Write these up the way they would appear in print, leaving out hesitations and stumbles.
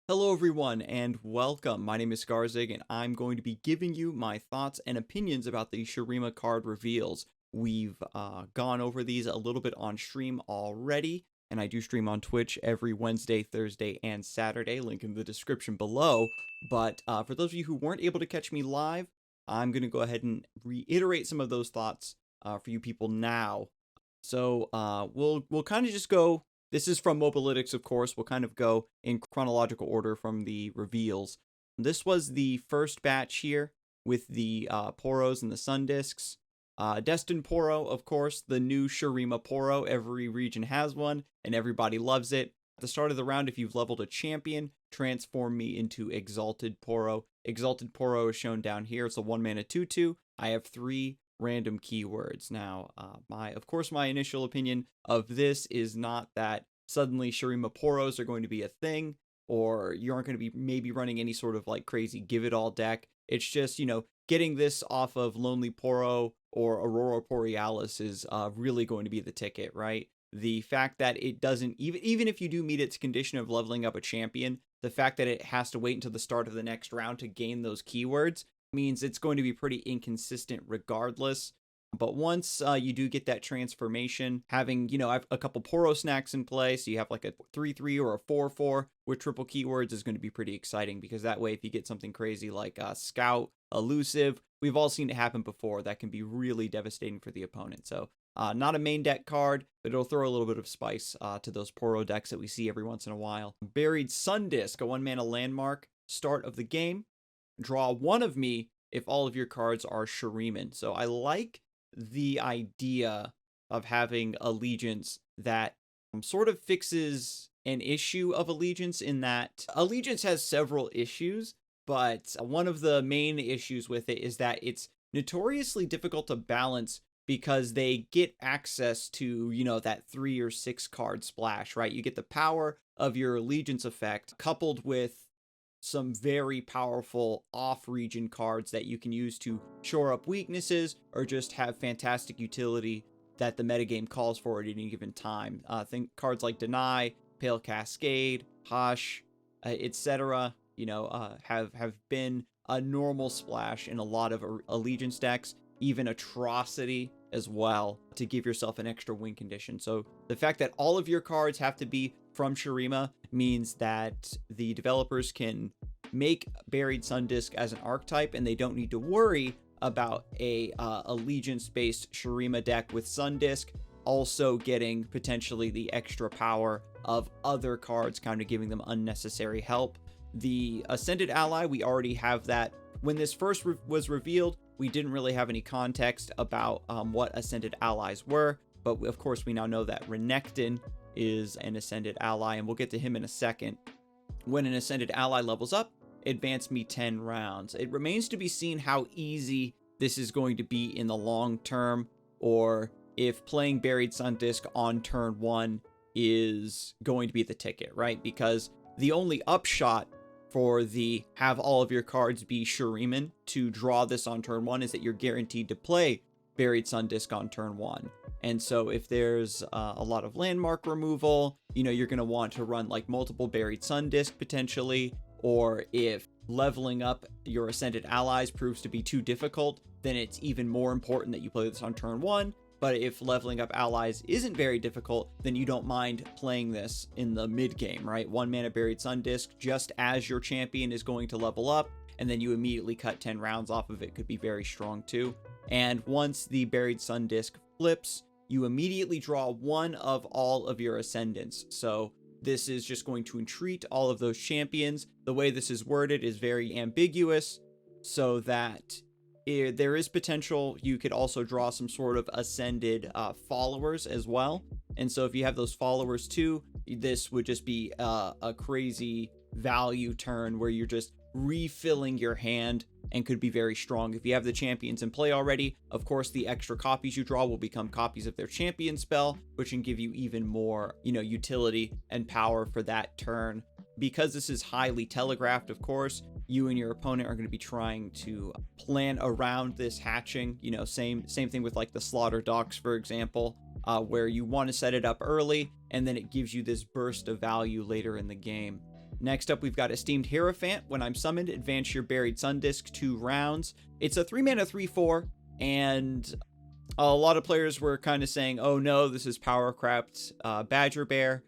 Hello everyone and welcome. My name is Scarzig and I'm going to be giving you my thoughts and opinions about the Shurima card reveals. We've gone over these a little bit on stream already, and I do stream on Twitch every Wednesday, Thursday, and Saturday, link in the description below. But for those of you who weren't able to catch me live, I'm going to go ahead and reiterate some of those thoughts for you people now. So we'll kind of just go. This is from Mobalytics, of course. We'll kind of go in chronological order from the reveals. This was the first batch here with the Poros and the Sun Discs. Destined Poro, of course, the new Shurima Poro. Every region has one, and everybody loves it. At the start of the round, if you've leveled a champion, transform me into Exalted Poro. Exalted Poro is shown down here. It's a 1-mana 2/2. I have 3 random keywords. Now, of course, my initial opinion of this is not that suddenly Shurima Poros are going to be a thing, or you aren't going to be maybe running any sort of like crazy give it all deck. It's just, getting this off of Lonely Poro or Aurora Borealis is really going to be the ticket, right? The fact that it doesn't, even if you do meet its condition of leveling up a champion, the fact that it has to wait until the start of the next round to gain those keywords means it's going to be pretty inconsistent regardless. But once you do get that transformation, having, a couple Poro snacks in play, so you have like a 3/3 or a 4/4 with triple keywords is going to be pretty exciting, because that way if you get something crazy like Scout, Elusive, we've all seen it happen before, that can be really devastating for the opponent. So not a main deck card, but it'll throw a little bit of spice to those Poro decks that we see every once in a while. Buried Sun Disc, a 1-mana landmark, start of the game. Draw 1 of me if all of your cards are Shuriman. So I like the idea of having Allegiance that sort of fixes an issue of Allegiance, in that Allegiance has several issues, but one of the main issues with it is that it's notoriously difficult to balance, because they get access to, that 3 or 6 card splash, right? You get the power of your Allegiance effect coupled with some very powerful off-region cards that you can use to shore up weaknesses or just have fantastic utility that the metagame calls for at any given time. Think cards like Deny, Pale Cascade, Hush, etc. Have been a normal splash in a lot of Allegiance decks, even Atrocity as well, to give yourself an extra win condition. So the fact that all of your cards have to be from Shurima means that the developers can make Buried Sun Disc as an archetype, and they don't need to worry about a Allegiance-based Shurima deck with Sun Disc also getting potentially the extra power of other cards, kind of giving them unnecessary help. The Ascended Ally, we already have that. When this first was revealed, we didn't really have any context about what Ascended Allies were, but of course we now know that Renekton is an Ascended Ally, and we'll get to him in a second. When an Ascended Ally levels up, advance me 10 rounds. It remains to be seen how easy this is going to be in the long term, or if playing Buried Sun Disc on turn 1 is going to be the ticket, right? Because the only upshot for the have all of your cards be Shuriman to draw this on turn 1 is that you're guaranteed to play Buried Sun Disc on turn 1. And so if there's a lot of landmark removal, you're going to want to run like multiple Buried Sun Disc potentially, or if leveling up your Ascended Allies proves to be too difficult, then it's even more important that you play this on turn 1. But if leveling up allies isn't very difficult, then you don't mind playing this in the mid game, right? 1-mana Buried Sun Disc just as your champion is going to level up, and then you immediately cut 10 rounds off of it could be very strong too. And once the Buried Sun Disc flips, you immediately draw 1 of all of your Ascendants. So this is just going to entreat all of those champions. The way this is worded is very ambiguous, so that there is potential you could also draw some sort of Ascended followers as well. And so if you have those followers too, this would just be a crazy value turn where you're just refilling your hand and could be very strong. If you have the champions in play already, of course the extra copies you draw will become copies of their champion spell, which can give you even more, utility and power for that turn. Because this is highly telegraphed, of course, you and your opponent are going to be trying to plan around this hatching. Same thing with like the Slaughter Docks, for example, where you want to set it up early, and then it gives you this burst of value later in the game. Next up, we've got Esteemed Hierophant. When I'm summoned, advance your Buried Sundisk 2 rounds. It's a 3-mana 3/4, and a lot of players were kind of saying, oh no, this is power-crapped Badger Bear,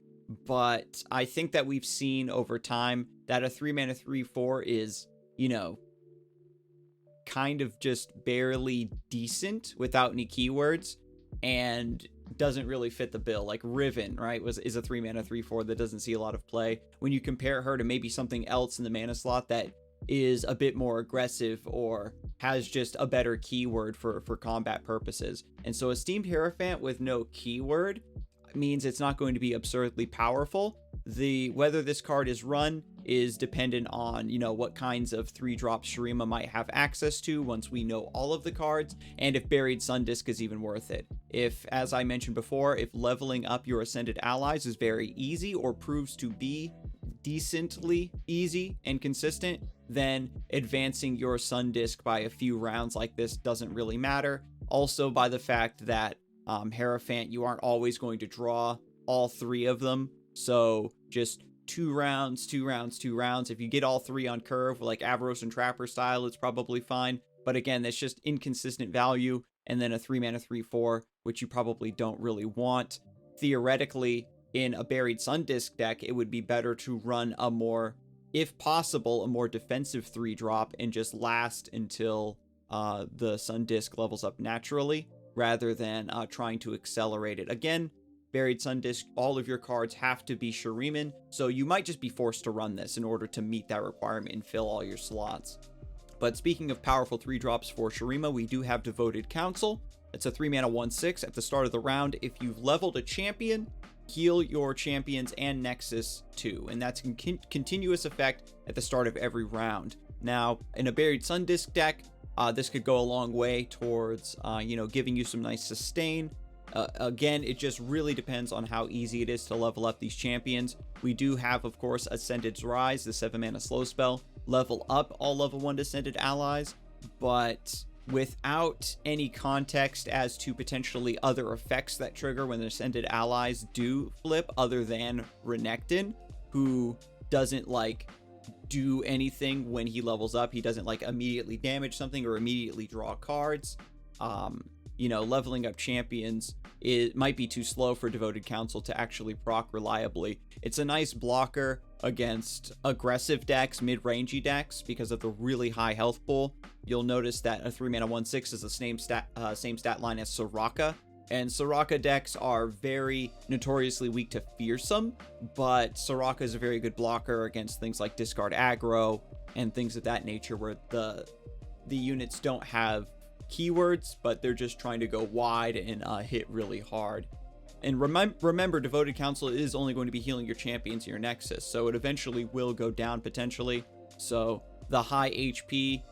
but I think that we've seen over time that a 3-mana 3/4 is, you know, kind of just barely decent without any keywords, and doesn't really fit the bill. Like Riven, right, is a 3-mana 3/4 that doesn't see a lot of play. When you compare her to maybe something else in the mana slot that is a bit more aggressive or has just a better keyword for combat purposes. And so Esteemed Hierophant with no keyword means it's not going to be absurdly powerful. Whether this card is run is dependent on, you know, what kinds of 3-drop Shurima might have access to once we know all of the cards, and if Buried Sundisk is even worth it. If, as I mentioned before, if leveling up your Ascended allies is very easy or proves to be decently easy and consistent, then advancing your Sundisk by a few rounds like this doesn't really matter. Also, by the fact that Hierophant, you aren't always going to draw all 3 of them, so just 2 rounds, 2 rounds, 2 rounds. If you get all 3 on curve, like Avaros and Trapper style, it's probably fine. But again, that's just inconsistent value, and then a 3-mana 3/4, which you probably don't really want. Theoretically, in a Buried Sundisk deck, it would be better to run a more, if possible, a more defensive 3-drop and just last until the Sundisk levels up naturally, rather than trying to accelerate it. Again, Buried Sundisk, all of your cards have to be Shuriman, so you might just be forced to run this in order to meet that requirement and fill all your slots. But speaking of powerful 3-drops for Shurima, we do have Devoted Counsel. It's a 3-mana 1/6. At the start of the round, if you've leveled a champion, heal your champions and Nexus 2, and that's a continuous effect at the start of every round. Now, in a Buried Sundisk deck, this could go a long way towards, giving you some nice sustain. Again, it just really depends on how easy it is to level up these champions. We do have, of course, Ascended's Rise, the 7-mana slow spell. Level up all level 1 Ascended allies, but without any context as to potentially other effects that trigger when the Ascended allies do flip, other than Renekton, who doesn't, do anything when he levels up. He doesn't, immediately damage something or immediately draw cards. Leveling up champions, it might be too slow for Devoted Counsel to actually proc reliably. It's a nice blocker against aggressive decks, mid-rangey decks, because of the really high health pool. You'll notice that a 3-mana 1/6 is the same stat line as Soraka, and Soraka decks are very notoriously weak to Fearsome, but Soraka is a very good blocker against things like Discard Aggro and things of that nature, where the units don't have keywords, but they're just trying to go wide and hit really hard. And remember, Devoted Counsel is only going to be healing your champions in your Nexus, so it eventually will go down potentially. So the high HP,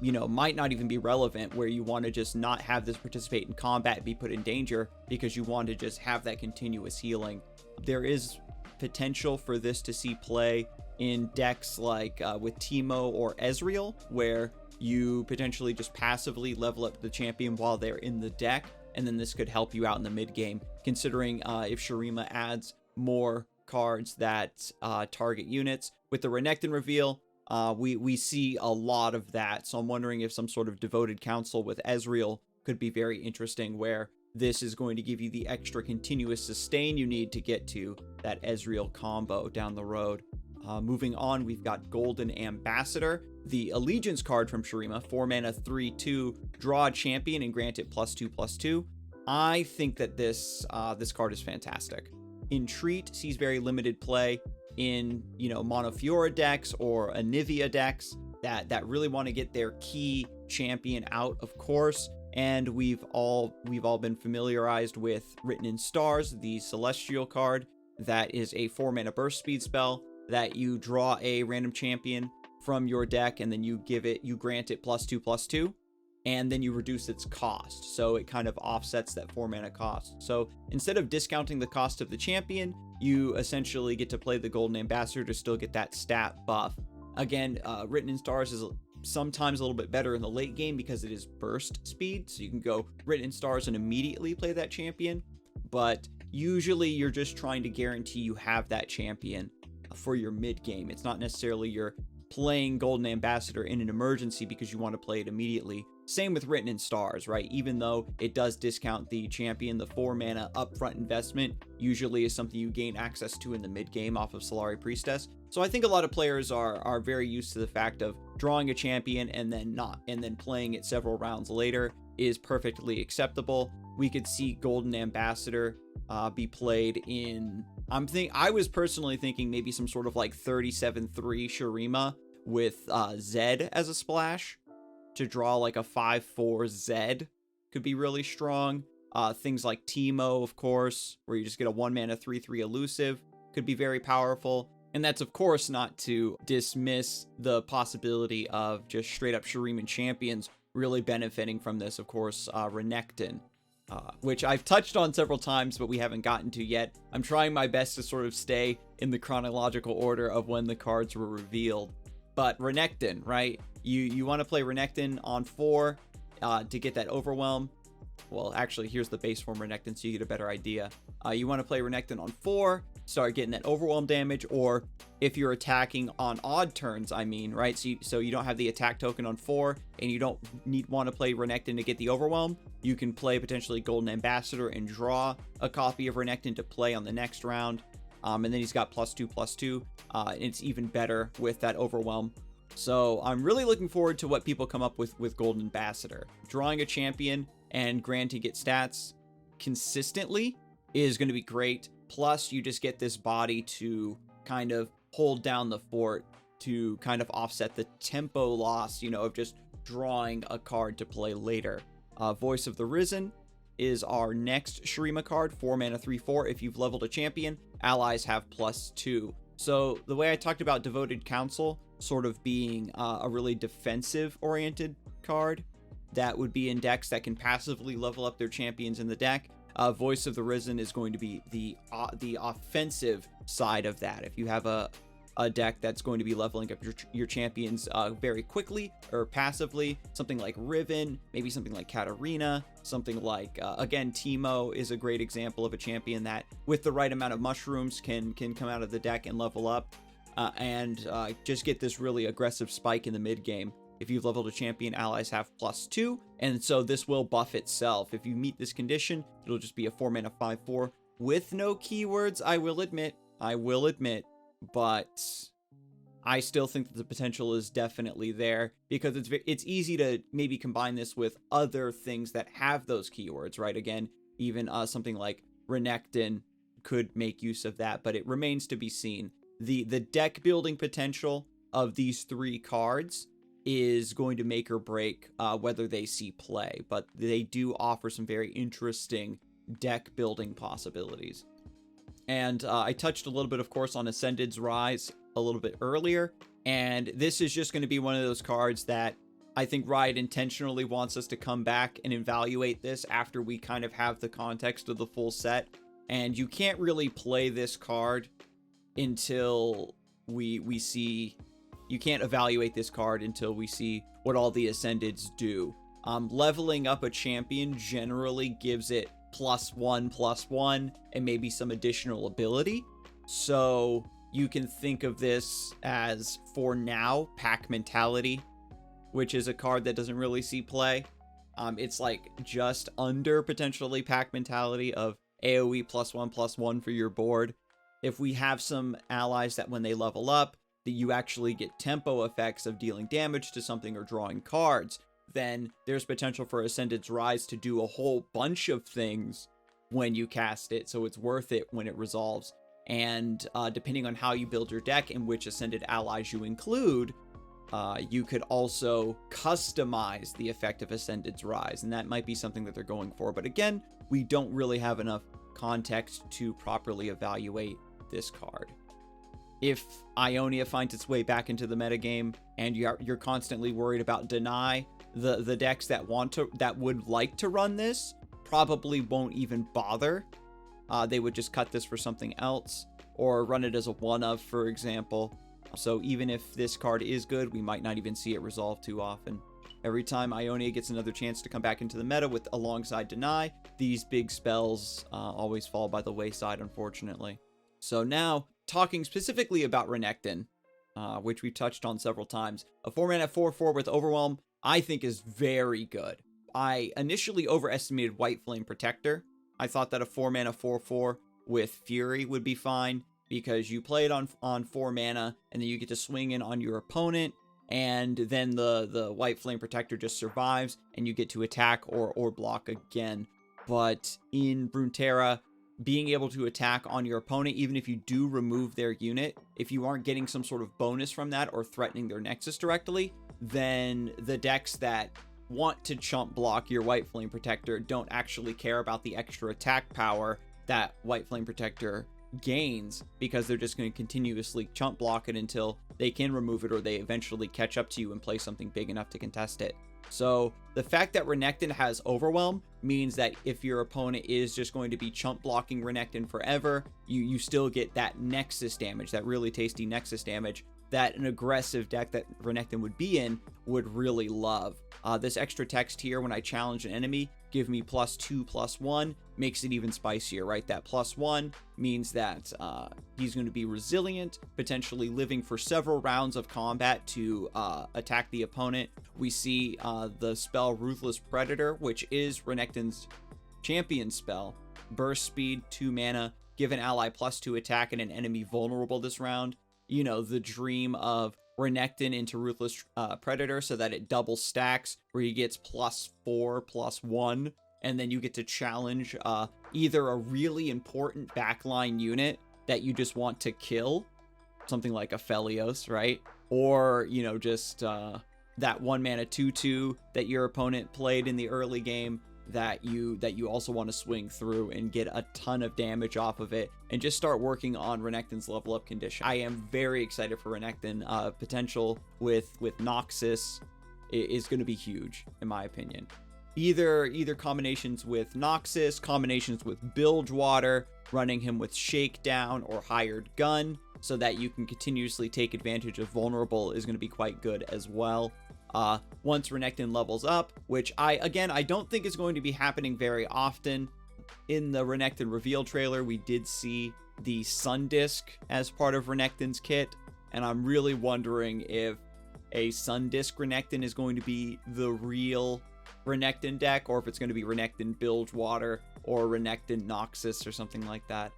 might not even be relevant, where you want to just not have this participate in combat and be put in danger, because you want to just have that continuous healing. There is potential for this to see play in decks like with Teemo or Ezreal, where you potentially just passively level up the champion while they're in the deck, and then this could help you out in the mid game, considering if Shurima adds more cards that target units. With the Renekton reveal, we see a lot of that, so I'm wondering if some sort of Devoted Counsel with Ezreal could be very interesting, where this is going to give you the extra continuous sustain you need to get to that Ezreal combo down the road. Moving on, we've got Golden Ambassador, the Allegiance card from Shurima, 4-mana 3/2, draw a champion and grant it +2/+2. I think that this card is fantastic. Entreat sees very limited play in, Monofiora decks or Anivia decks that really want to get their key champion out, of course. And we've all been familiarized with Written in Stars, the Celestial card, that is a 4-mana burst speed spell that you draw a random champion from your deck, and then you grant it +2/+2, and then you reduce its cost. So it kind of offsets that 4-mana cost. So instead of discounting the cost of the champion, you essentially get to play the Golden Ambassador to still get that stat buff. Again, Written in Stars is sometimes a little bit better in the late game because it is burst speed, so you can go Written in Stars and immediately play that champion, but usually you're just trying to guarantee you have that champion. for your mid game. It's not necessarily you're playing Golden Ambassador in an emergency because you want to play it immediately. Same with Written in Stars, right? Even though it does discount the champion, the 4 mana upfront investment usually is something you gain access to in the mid game off of Solari Priestess. So I think a lot of players are very used to the fact of drawing a champion and then playing it several rounds later is perfectly acceptable. We could see Golden Ambassador be played in, I was personally thinking maybe some sort of like 37-3 Shurima with Zed as a splash to draw like a 5-4 Zed could be really strong. Things like Teemo, of course, where you just get a 1 mana 3/3 elusive could be very powerful. And that's, of course, not to dismiss the possibility of just straight up Shuriman champions really benefiting from this. Of course, Renekton, which I've touched on several times, but we haven't gotten to yet. I'm trying my best to sort of stay in the chronological order of when the cards were revealed. But Renekton, right? You want to play Renekton on 4 to get that overwhelm. Well, actually, here's the base form Renekton so you get a better idea. You want to play Renekton on 4, start getting that overwhelm damage, or if you're attacking on odd turns, right? So you don't have the attack token on 4, and you don't want to play Renekton to get the overwhelm, you can play potentially Golden Ambassador and draw a copy of Renekton to play on the next round. And then he's got +2/+2. And it's even better with that overwhelm. So I'm really looking forward to what people come up with Golden Ambassador. Drawing a champion and granting it stats consistently is going to be great. Plus, you just get this body to kind of hold down the fort to kind of offset the tempo loss, of just drawing a card to play later. Voice of the Risen is our next Shurima card, 4 mana 3/4. If you've leveled a champion, allies have +2. So the way I talked about Devoted Council sort of being a really defensive-oriented card that would be in decks that can passively level up their champions in the deck, Voice of the Risen is going to be the offensive side of that. If you have a deck that's going to be leveling up your champions very quickly or passively, something like Riven, maybe something like Katarina, something like, again, Teemo is a great example of a champion that with the right amount of mushrooms can come out of the deck and level up and just get this really aggressive spike in the mid game. If you've leveled a champion, allies have +2, and so this will buff itself. If you meet this condition, it'll just be a 4 mana 5/4 with no keywords, I will admit, but I still think that the potential is definitely there because it's easy to maybe combine this with other things that have those keywords, right? Again, even something like Renekton could make use of that, but it remains to be seen. The deck building potential of these 3 cards is going to make or break whether they see play, but they do offer some very interesting deck building possibilities. And I touched a little bit, of course, on Ascended's Rise a little bit earlier, and this is just going to be one of those cards that I think Riot intentionally wants us to come back and evaluate this after we kind of have the context of the full set, and you can't really play this card until we see... You can't evaluate this card until we see what all the Ascendeds do. Leveling up a champion generally gives it +1/+1 and maybe some additional ability. So you can think of this as, for now, Pack Mentality, which is a card that doesn't really see play. It's like just under potentially Pack Mentality of AoE +1/+1 for your board. If we have some allies that when they level up, that you actually get tempo effects of dealing damage to something or drawing cards, then there's potential for Ascended's Rise to do a whole bunch of things when you cast it, so it's worth it when it resolves. And depending on how you build your deck and which Ascended allies you include, you could also customize the effect of Ascended's Rise, and that might be something that they're going for. But again, we don't really have enough context to properly evaluate this card. If Ionia finds its way back into the metagame and you're constantly worried about deny, the decks that would like to run this probably won't even bother. They would just cut this for something else or run it as a one-of, for example. So even if this card is good, we might not even see it resolve too often. Every time Ionia gets another chance to come back into the meta with alongside deny, these big spells always fall by the wayside, unfortunately. So now, talking specifically about Renekton, which we've touched on several times, a 4-mana 4/4 with Overwhelm, I think is very good. I initially overestimated White Flame Protector. I thought that a 4-mana 4/4 with Fury would be fine, because you play it on 4 mana, and then you get to swing in on your opponent, and then the White Flame Protector just survives, and you get to attack or block again. But in Runeterra, being able to attack on your opponent, even if you do remove their unit, if you aren't getting some sort of bonus from that or threatening their Nexus directly, then the decks that want to chump block your White Flame Protector don't actually care about the extra attack power that White Flame Protector gains, because they're just going to continuously chump block it until they can remove it, or they eventually catch up to you and play something big enough to contest it. So the fact that Renekton has Overwhelm means that if your opponent is just going to be chump blocking Renekton forever, you still get that Nexus damage, that really tasty Nexus damage that an aggressive deck that Renekton would be in would really love. This extra text here, when I challenge an enemy, give me +2/+1, makes it even spicier, right? That +1 means that he's going to be resilient, potentially living for several rounds of combat to attack the opponent. We see the spell Ruthless Predator, which is Renekton's champion spell. Burst speed, 2 mana, give an ally +2 attack and an enemy vulnerable this round. You know, the dream of Renekton into Ruthless Predator, so that it double stacks, where he gets +4/+1, and then you get to challenge either a really important backline unit that you just want to kill, something like a Felios, right? Or, you know, just that 1-mana 2/2 that your opponent played in the early game that you also want to swing through and get a ton of damage off of it, and just start working on Renekton's level up condition. I am very excited for Renekton. Potential with Noxus is going to be huge, in my opinion. Either combinations with Noxus, combinations with Bilgewater, running him with Shakedown or Hired Gun, so that you can continuously take advantage of Vulnerable, is going to be quite good as well. Once Renekton levels up, which I don't think is going to be happening very often. In the Renekton reveal trailer, we did see the Sun Disk as part of Renekton's kit, and I'm really wondering if a Sun Disk Renekton is going to be the real Renekton deck, or if it's going to be Renekton Bilgewater or Renekton Noxus or something like that.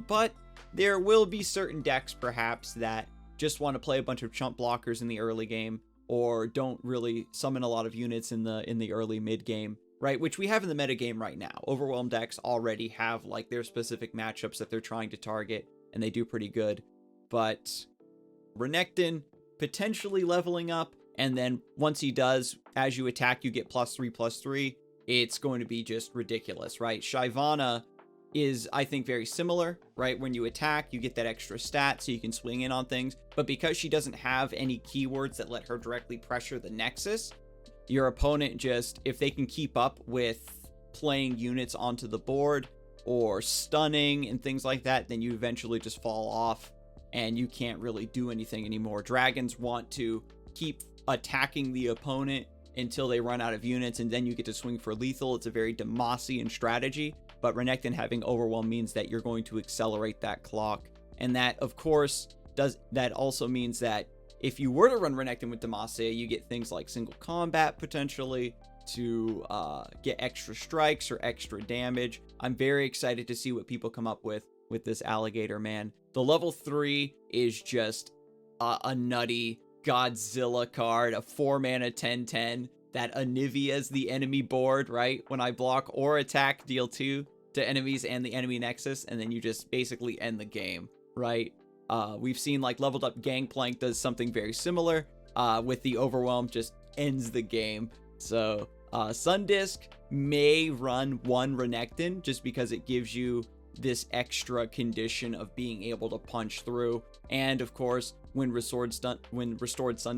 But there will be certain decks, perhaps, that just want to play a bunch of chump blockers in the early game, or don't really summon a lot of units in the early mid game, right? Which we have in the meta game right now. Overwhelm decks already have like their specific matchups that they're trying to target, and they do pretty good. But Renekton potentially leveling up, and then once he does, as you attack, you get +3/+3. It's going to be just ridiculous, right? Shyvana is, I think, very similar, right? When you attack, you get that extra stat so you can swing in on things. But because she doesn't have any keywords that let her directly pressure the Nexus, your opponent just, if they can keep up with playing units onto the board or stunning and things like that, then you eventually just fall off and you can't really do anything anymore. Dragons want to keep attacking the opponent until they run out of units, and then you get to swing for lethal. It's a very Demacian strategy. But Renekton having Overwhelm means that you're going to accelerate that clock. And that, of course, also means that if you were to run Renekton with Demacia, you get things like single combat potentially to get extra strikes or extra damage. I'm very excited to see what people come up with this Alligator Man. The level 3 is just a nutty Godzilla card, a 4-mana 10/10. That Anivia's the enemy board, right? When I block or attack, deal 2 to enemies and the enemy Nexus, and then you just basically end the game, right? We've seen like leveled up Gangplank does something very similar with the Overwhelm, just ends the game. So Sun Disk may run 1 Renekton just because it gives you this extra condition of being able to punch through. And of course, when Restored Sun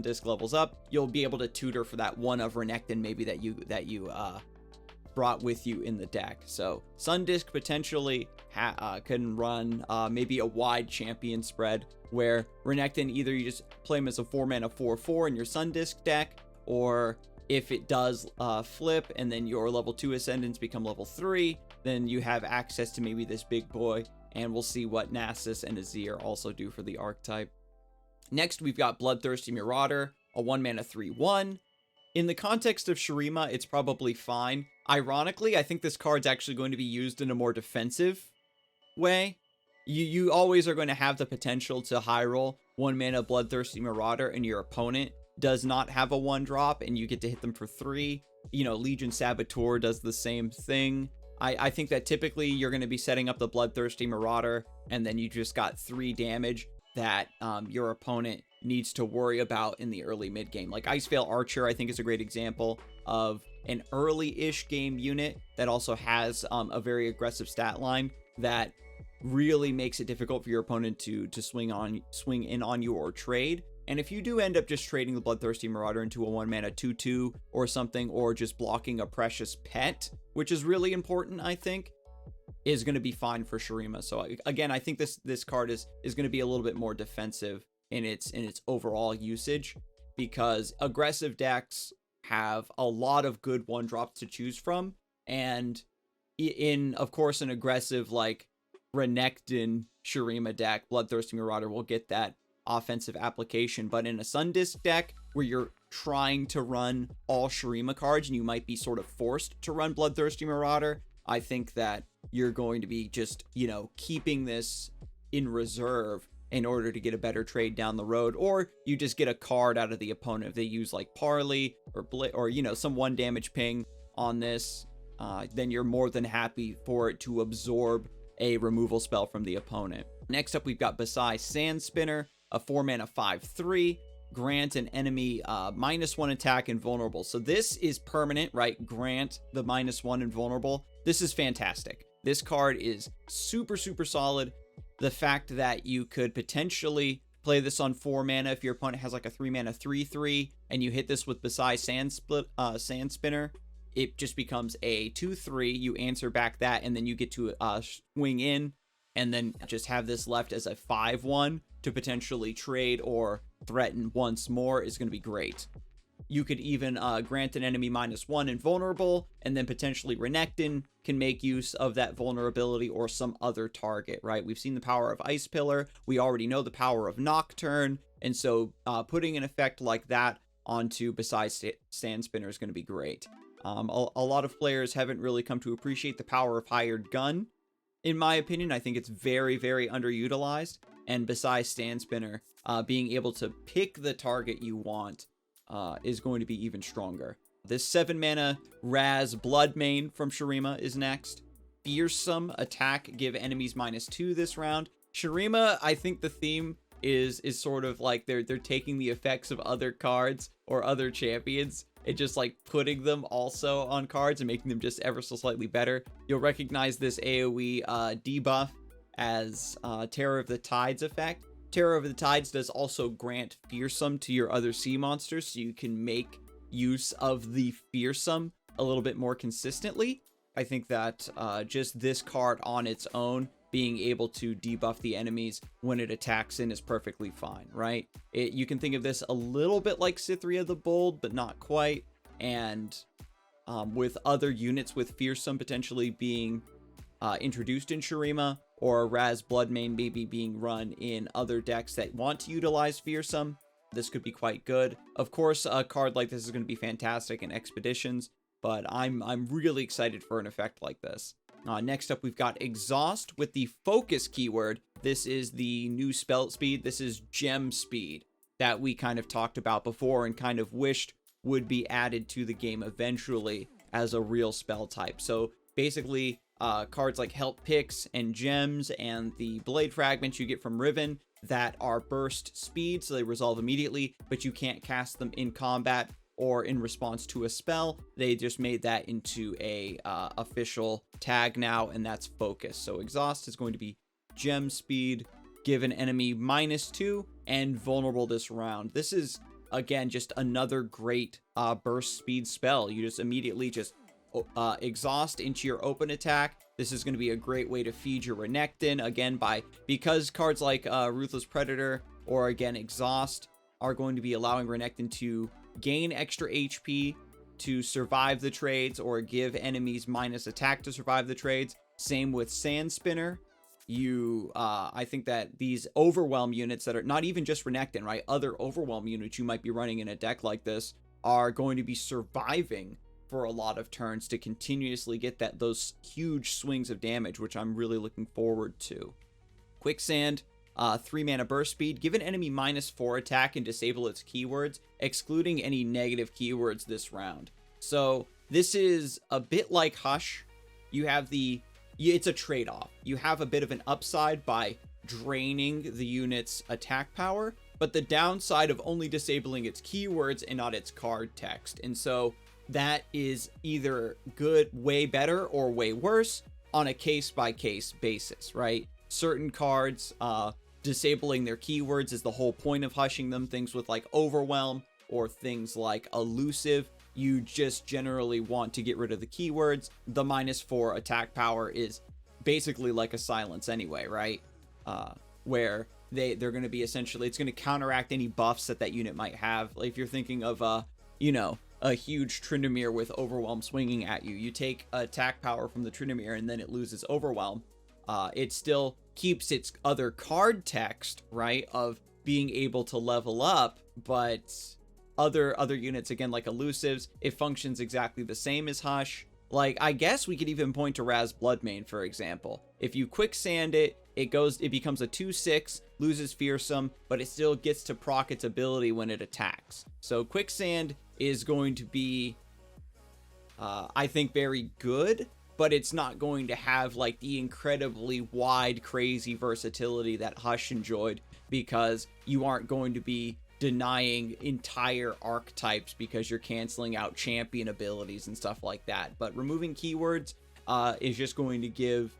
Disk levels up, you'll be able to tutor for that one of Renekton maybe that you brought with you in the deck. So Sun Disk potentially can run maybe a wide champion spread where Renekton, either you just play him as a 4-mana 4/4 in your Sun Disk deck, or if it does flip and then your level 2 ascendants become level 3, then you have access to maybe this big boy and we'll see what Nasus and Azir also do for the archetype. Next, we've got Bloodthirsty Marauder, a 1-mana 3/1. In the context of Shurima, it's probably fine. Ironically, I think this card's actually going to be used in a more defensive way. You always are going to have the potential to high roll 1-mana Bloodthirsty Marauder, and your opponent does not have a 1-drop, and you get to hit them for 3. You know, Legion Saboteur does the same thing. I think that typically you're going to be setting up the Bloodthirsty Marauder, and then you just got 3 damage that your opponent needs to worry about in the early mid game. Like Iceveil Archer, I think, is a great example of an early-ish game unit that also has a very aggressive stat line that really makes it difficult for your opponent to swing in on you or trade. And if you do end up just trading the Bloodthirsty Marauder into a 1-mana 2/2 or something, or just blocking a precious pet, which is really important, I think, is going to be fine for Shurima. So again, I think this card is going to be a little bit more defensive in its overall usage, because aggressive decks have a lot of good 1-drops to choose from, and in, of course, an aggressive like Renekton Shurima deck, Bloodthirsty Marauder will get that offensive application. But in a Sundisk deck where you're trying to run all Shurima cards and you might be sort of forced to run Bloodthirsty Marauder, I think that you're going to be just, you know, keeping this in reserve in order to get a better trade down the road, or you just get a card out of the opponent. If they use like Parley or you know, some 1 damage ping on this, then you're more than happy for it to absorb a removal spell from the opponent. Next up, we've got Basai Sandspinner, a 4-mana 5/3. Grant an enemy -1 attack invulnerable. So this is permanent, right? Grant the -1 invulnerable. This is fantastic. This card is super, super solid. The fact that you could potentially play this on 4 mana if your opponent has like a 3-mana 3/3, and you hit this with Basai Sandspinner, it just becomes a 2/3. You answer back that, and then you get to swing in, and then just have this left as a 5/1 to potentially trade or threaten once more is going to be great. You could even grant an enemy -1 invulnerable, and then potentially Renekton can make use of that vulnerability or some other target, right? We've seen the power of Ice Pillar. We already know the power of Nocturne, and so putting an effect like that onto besides Sandspinner is going to be great. A lot of players haven't really come to appreciate the power of Hired Gun. In my opinion, I think it's very, very underutilized, and besides Sandspinner, being able to pick the target you want is going to be even stronger. This 7-mana Raz Bloodmane from Shurima is next. Fearsome attack, give enemies -2 this round. Shurima, I think the theme is sort of like they're taking the effects of other cards or other champions and just like putting them also on cards and making them just ever so slightly better. You'll recognize this AoE debuff as Terror of the Tides effect. Terror of the Tides does also grant Fearsome to your other sea monsters, so you can make use of the Fearsome a little bit more consistently. I think that just this card on its own, being able to debuff the enemies when it attacks in, is perfectly fine, right? You can think of this a little bit like Cythria the Bold, but not quite. And with other units with Fearsome potentially being introduced in Shurima, or Raz Bloodmane maybe being run in other decks that want to utilize Fearsome, this could be quite good. Of course, a card like this is going to be fantastic in Expeditions, but I'm really excited for an effect like this. Next up, we've got Exhaust with the Focus keyword. This is the new spell speed. This is Gem Speed that we kind of talked about before and kind of wished would be added to the game eventually as a real spell type. So basically, cards like Help Picks and Gems and the Blade Fragments you get from Riven that are burst speed, so they resolve immediately, but you can't cast them in combat or in response to a spell. They just made that into a official tag now, and that's Focus. So Exhaust is going to be Gem Speed, give an enemy -2 and vulnerable this round. This is, again, just another great burst speed spell. You just immediately just Exhaust into your open attack. This is going to be a great way to feed your Renekton, again, because cards like Ruthless Predator or, again, Exhaust are going to be allowing Renekton to gain extra HP to survive the trades or give enemies -attack to survive the trades. Same with Sandspinner. I think that these Overwhelm units that are not even just Renekton, right? Other Overwhelm units you might be running in a deck like this are going to be surviving for a lot of turns to continuously get those huge swings of damage, which I'm really looking forward to. Quicksand, 3 mana burst speed. Give an enemy -4 attack and disable its keywords, excluding any negative keywords this round. So this is a bit like Hush. You have it's a trade-off. You have a bit of an upside by draining the unit's attack power, but the downside of only disabling its keywords and not its card text. And so that is either good, way better, or way worse on a case-by-case basis, right? Certain cards, disabling their keywords is the whole point of hushing them. Things with like Overwhelm or things like Elusive, you just generally want to get rid of the keywords. The -4 attack power is basically like a silence anyway, right? Where they're going to be essentially, it's going to counteract any buffs that unit might have. Like if you're thinking of a huge Tryndamere with Overwhelm swinging at you, you take attack power from the Tryndamere and then it loses Overwhelm. It still keeps its other card text, right, of being able to level up, but other units, again, like Elusives, it functions exactly the same as Hush. Like, I guess we could even point to Raz Bloodmane, for example. If you quicksand it, it becomes a 2/6, loses Fearsome, but it still gets to proc its ability when it attacks. So quicksand is going to be, I think, very good, but it's not going to have like the incredibly wide, crazy versatility that Hush enjoyed, because you aren't going to be denying entire archetypes because you're canceling out champion abilities and stuff like that. But removing keywords is just going to give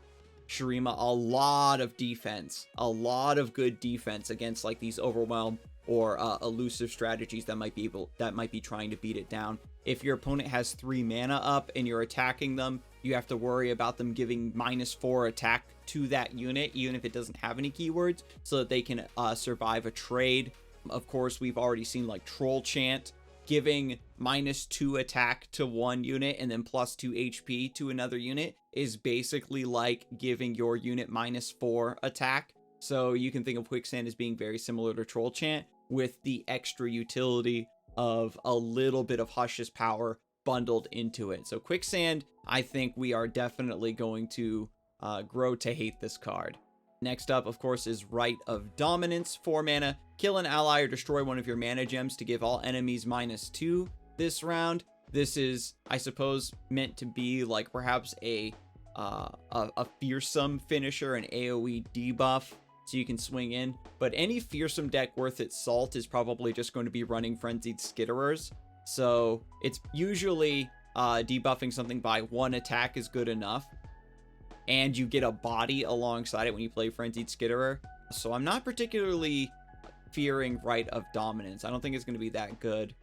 Shurima a lot of defense, a lot of good defense against like these Overwhelm or Elusive strategies that might be trying to beat it down. If your opponent has 3 mana up and you're attacking them, you have to worry about them giving -4 attack to that unit, even if it doesn't have any keywords, so that they can survive a trade. Of course, we've already seen like Troll Chant giving -2 attack to one unit and then +2 HP to another unit is basically like giving your unit -4 attack. So you can think of Quicksand as being very similar to Troll Chant, with the extra utility of a little bit of Hush's power bundled into it. So Quicksand, I think we are definitely going to grow to hate this card. Next up, of course, is Rite of Dominance, 4 mana. Kill an ally or destroy one of your mana gems to give all enemies -2 this round. This is, I suppose, meant to be like perhaps a fearsome finisher, an AoE debuff, so you can swing in. But any fearsome deck worth its salt is probably just going to be running Frenzied Skitterers. So it's usually debuffing something by 1 attack is good enough, and you get a body alongside it when you play Frenzied Skitterer. So I'm not particularly fearing Rite of Dominance. I don't think it's going to be that good.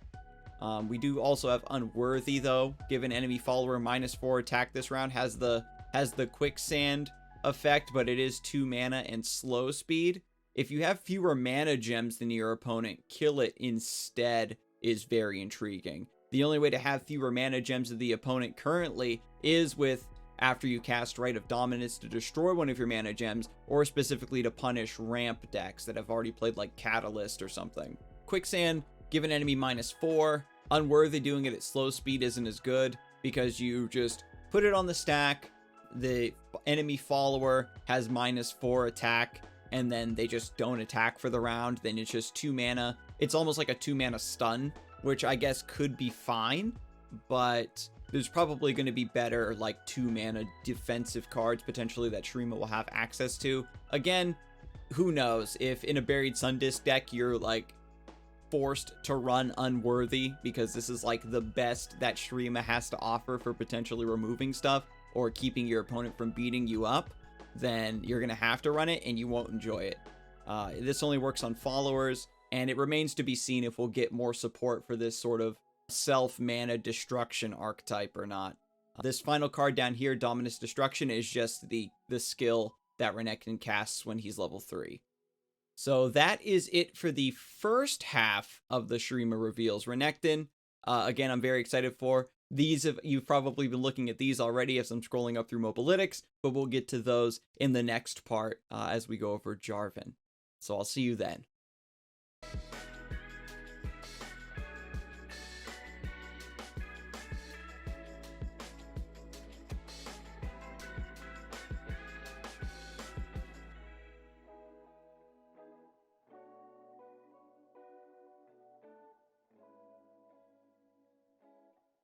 We do also have Unworthy, though. Give an enemy follower -4 attack this round. Has the Quicksand effect, but it is 2 mana and slow speed. If you have fewer mana gems than your opponent, kill it instead is very intriguing. The only way to have fewer mana gems than the opponent currently is with, after you cast Rite of Dominance, to destroy one of your mana gems, or specifically to punish ramp decks that have already played like Catalyst or something. Quicksand, give an enemy -4. Unworthy, doing it at slow speed isn't as good, because you just put it on the stack, the enemy follower has -4 attack, and then they just don't attack for the round. Then it's just 2 mana. It's almost like a 2 mana stun, which I guess could be fine, but there's probably going to be better like 2 mana defensive cards potentially that Shurima will have access to. Again, who knows if in a Buried Sun Disc deck you're like forced to run Unworthy because this is like the best that Shurima has to offer for potentially removing stuff or keeping your opponent from beating you up, then you're going to have to run it and you won't enjoy it. This only works on followers, and it remains to be seen if we'll get more support for this sort of self-mana destruction archetype or not. This final card down here, Dominus Destruction, is just the skill that Renekton casts when he's level 3. So that is it for the first half of the Shurima reveals. Renekton, again, I'm very excited for. You've probably been looking at these already as I'm scrolling up through Mobalytics, but we'll get to those in the next part as we go over Jarvan. So I'll see you then.